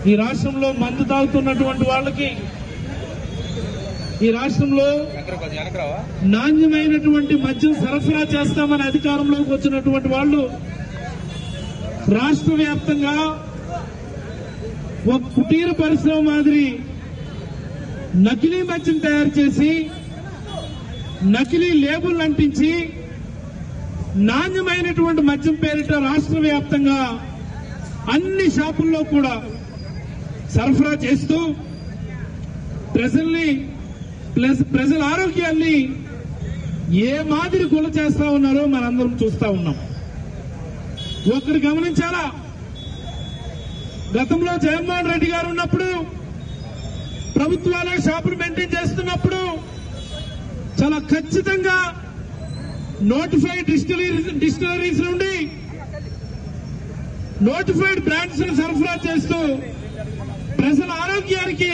ఈ రాష్ట్రంలో మందు తాగుతున్నటువంటి వాళ్ళకి, ఈ రాష్ట్రంలో నాణ్యమైనటువంటి మద్యం సరఫరా చేస్తామని అధికారంలోకి వచ్చినటువంటి వాళ్ళు రాష్ట్ర వ్యాప్తంగా ఒక కుటీర పరిశ్రమ మాదిరి నకిలీ మద్యం తయారు చేసి, నకిలీ లేబుల్ అంటించి, నాణ్యమైనటువంటి మద్యం పేరిట రాష్ట్ర వ్యాప్తంగా అన్ని షాపుల్లో కూడా సరఫరా చేస్తూ ప్రజల ఆరోగ్యాన్ని ఏ మాదిరి గుల చేస్తా ఉన్నారో మనందరం చూస్తా ఉన్నాం. ఒక్కడు గమనించాలా, గతంలో జగన్మోహన్ రెడ్డి గారు ఉన్నప్పుడు ప్రభుత్వాలే షాపులు మెయింటైన్ చేస్తున్నప్పుడు చాలా ఖచ్చితంగా నోటిఫైడ్ డిస్టిలరీస్ నుండి నోటిఫైడ్ బ్రాండ్స్ ను సరఫరా చేస్తూ ప్రజల ఆరోగ్యానికి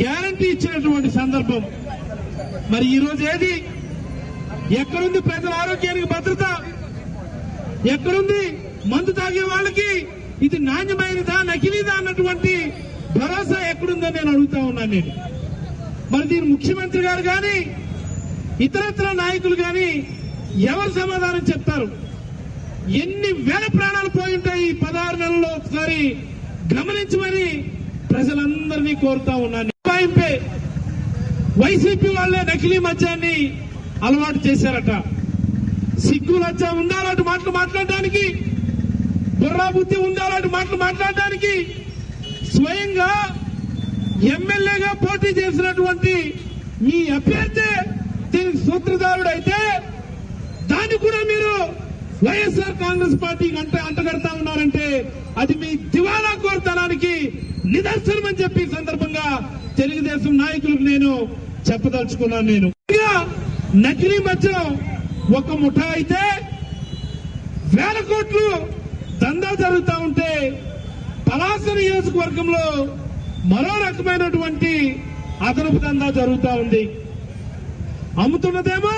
గ్యారంటీ ఇచ్చినటువంటి సందర్భం. మరి ఈ రోజు ఏది, ఎక్కడుంది ప్రజల ఆరోగ్యానికి భద్రత? ఎక్కడుంది మందు తాగే వాళ్ళకి ఇది నాణ్యమైనదా నకిలీదా అన్నటువంటి భరోసా ఎక్కడుందని నేను అడుగుతా ఉన్నాను నేను. మరి దీని ముఖ్యమంత్రి గారు కానీ ఇతరత్ర నాయకులు కానీ ఎవరు సమాధానం చెప్తారు? ఎన్ని వేల ప్రాణాలు పోయి ఉంటాయి ఈ 16 నెలల్లో ఒకసారి గమనించమని ప్రజలందరినీ కోరుతా ఉన్నాను. వైసీపీ వాళ్లే నకిలీ మద్యాన్ని అలవాటు చేశారట. సిగ్గు లజ్జ ఉందా అలాంటి మాటలు మాట్లాడడానికి? బుర్రా బుద్ధి ఉందా అలాంటి మాటలు మాట్లాడడానికి? స్వయంగా ఎమ్మెల్యేగా పోటీ చేసినటువంటి మీ అభ్యర్థి దీనికి సూత్రధారుడైతే దాన్ని కూడా మీరు వైఎస్ఆర్ కాంగ్రెస్ పార్టీకి అంటగడతా ఉన్నారంటే అది మీ దివాలా కోరుతనానికి నిదర్శనమని చెప్పి సందర్భంగా తెలుగుదేశం నాయకులకు నేను చెప్పదలుచుకున్నాను. నేను నకిలీ మద్యం ఒక ముఠా అయితే వేల కోట్లు దందా జరుగుతూ ఉంటే పలాస నియోజకవర్గంలో మరో రకమైనటువంటి అదనపు దందా జరుగుతూ ఉంది. అమ్ముతున్నదేమో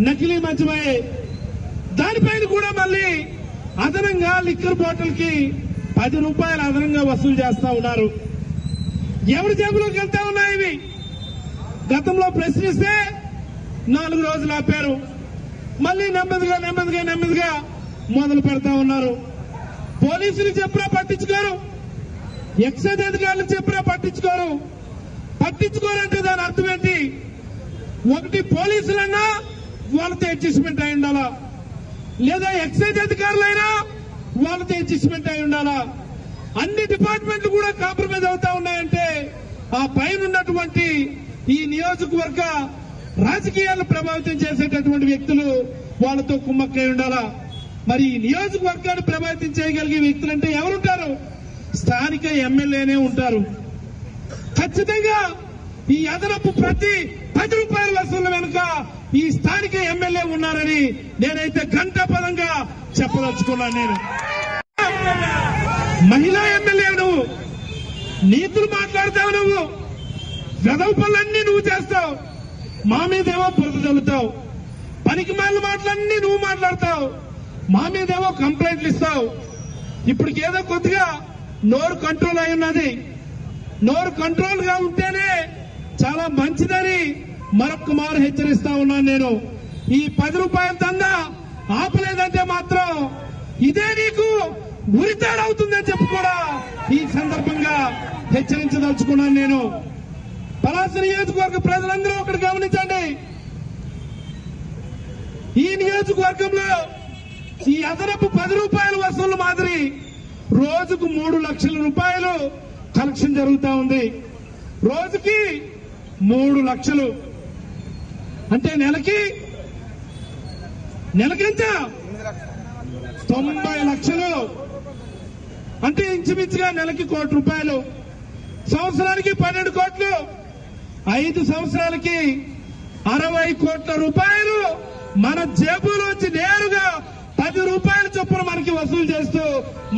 నకిలీ మద్యమే, దానిపైన కూడా మళ్ళీ అదనంగా లిక్కర్ బాటిల్ కి 10 రూపాయలు అదనంగా వసూలు చేస్తా ఉన్నారు. ఎవరి జేబులోకి వెళ్తా ఉన్నాయి ఇవి? గతంలో ప్రశ్నిస్తే 4 రోజులు ఆపారు, మళ్ళీ నెమ్మదిగా మొదలు పెడతా ఉన్నారు. పోలీసులు చెప్పినా పట్టించుకోరు, ఎక్సైజ్ అధికారులు చెప్పినా పట్టించుకోరంటే దాని అర్థం ఏంటి? ఒకటి పోలీసులన్నా వాళ్ళతో అడ్జస్ట్మెంట్ అయి ఉండాలా, లేదా ఎక్సైజ్ అధికారులైనా వాళ్ళతో అడ్జస్ట్మెంట్ అయి ఉండాలా. అన్ని డిపార్ట్మెంట్లు కూడా కాంప్రమైజ్ అవుతా ఉన్నాయంటే ఆ పైన ఉన్నటువంటి ఈ నియోజకవర్గ రాజకీయాలను ప్రభావితం చేసేటటువంటి వ్యక్తులు వాళ్ళతో కుమ్మక్కై ఉండాలా. మరి ఈ నియోజకవర్గాన్ని ప్రభావితం చేయగలిగే వ్యక్తులంటే ఎవరుంటారు? స్థానిక ఎమ్మెల్యేనే ఉంటారు. ఖచ్చితంగా ఈ అదనపు ప్రతి 10 రూపాయల వసూళ్ల వెనుక ఈ స్థానిక ఎమ్మెల్యే ఉన్నారని నేనైతే ఘంటాపదంగా చెప్పదలుచుకున్నాను. నేను మహిళా ఎమ్మెల్యే, నువ్వు నీతులు మాట్లాడతావు, నువ్వు వెదవ పనులన్నీ నువ్వు చేస్తావు, మా మీదేమో బురద చల్లుతావు, పనికి మాలిన మాటలన్నీ నువ్వు మాట్లాడతావు, మా మీదేమో కంప్లైంట్లు ఇస్తావు. ఇప్పటికేదో కొద్దిగా నోరు కంట్రోల్ అయి ఉన్నది. నోరు కంట్రోల్ గా ఉంటేనే చాలా మంచిదని మరొక్క మారు హెచ్చరిస్తా ఉన్నాను నేను. ఈ 10 రూపాయల దందా ఆపలేదంటే మాత్రం ఇదే నీకు ఉరితాడవుతుందని చెప్పి కూడా ఈ సందర్భంగా హెచ్చరించదలుచుకున్నాను నేను. పలాస నియోజకవర్గ ప్రజలందరూ ఒకటి గమనించండి, ఈ నియోజకవర్గంలో ఈ అదనపు 10 రూపాయల వసూలు మాదిరి రోజుకు 3 లక్షల రూపాయలు కలెక్షన్ జరుగుతా ఉంది. రోజుకి 3 లక్షలు అంటే నెలకెంత? 90 లక్షలు అంటే ఇంచుమించుగా నెలకి 1 కోటి రూపాయలు, సంవత్సరానికి 12 కోట్లు, 5 సంవత్సరాలకి 60 కోట్ల రూపాయలు మన జేబులోంచి నేరుగా 10 రూపాయల చొప్పున మనకి వసూలు చేస్తూ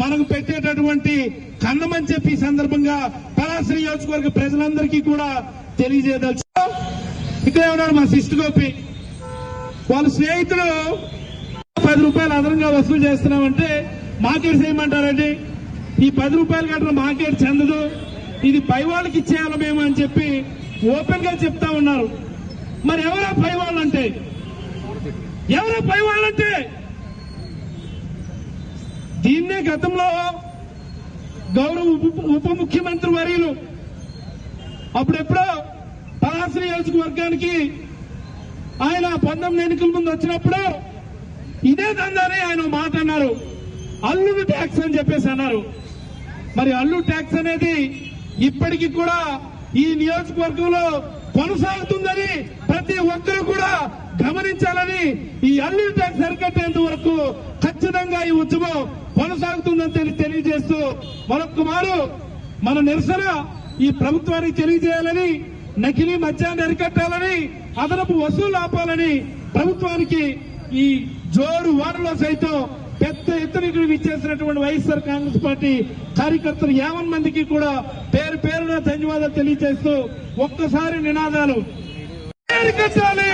మనకు పెట్టేటటువంటి కన్నమని చెప్పి ఈ సందర్భంగా పలాస నియోజకవర్గ ప్రజలందరికీ కూడా తెలియజేయదలుచు. ఇక్కడ ఉన్నాడు మా సిస్టు గోపి, వాళ్ళ స్నేహితులు 10 రూపాయలు అదనంగా వసూలు చేస్తున్నామంటే మాకే చేయమంటారండి? ఈ 10 రూపాయలు కట్టిన మాకేట్ చెందదు, ఇది పై వాళ్ళకి ఇచ్చేయాలి మేము అని చెప్పి ఓపెన్ గా చెప్తా ఉన్నారు. మరి ఎవరా పై వాళ్ళంటే? ఎవరా పై వాళ్ళంటే? దీన్నే గతంలో గౌరవ ఉప ముఖ్యమంత్రి వర్యులు అప్పుడెప్పుడో పలాస నియోజకవర్గానికి ఆయన 19 ఎన్నికల ముందు వచ్చినప్పుడు ఇదే దందానే ఆయన మాట అన్నారు, అల్లుడు ట్యాక్స్ అని చెప్పేసి అన్నారు. మరి అల్లుడు ట్యాక్స్ అనేది ఇప్పటికీ కూడా ఈ నియోజకవర్గంలో కొనసాగుతుందని ప్రతి ఒక్కరూ కూడా గమనించాలని, ఈ అల్లుడు ట్యాక్స్ అరికట్టేంత వరకు ఖచ్చితంగా ఈ ఉద్యమం కొనసాగుతుందని తెలియజేస్తూ మరొక మారు మన నిరసన ఈ ప్రభుత్వానికి తెలియజేయాలని, నకిలీ మద్యాన్ని అరికట్టాలని, అదనపు వసూలు ఆపాలని ప్రభుత్వానికి ఈ జోరు వానలో సైతం పెద్ద ఎత్తున ఇచ్చేసినటువంటి వైఎస్ఆర్ కాంగ్రెస్ పార్టీ కార్యకర్తలు 50 మందికి కూడా పేరు పేరున ధన్యవాదాలు తెలియజేస్తూ ఒక్కసారి నినాదాలు అరికట్టాలి.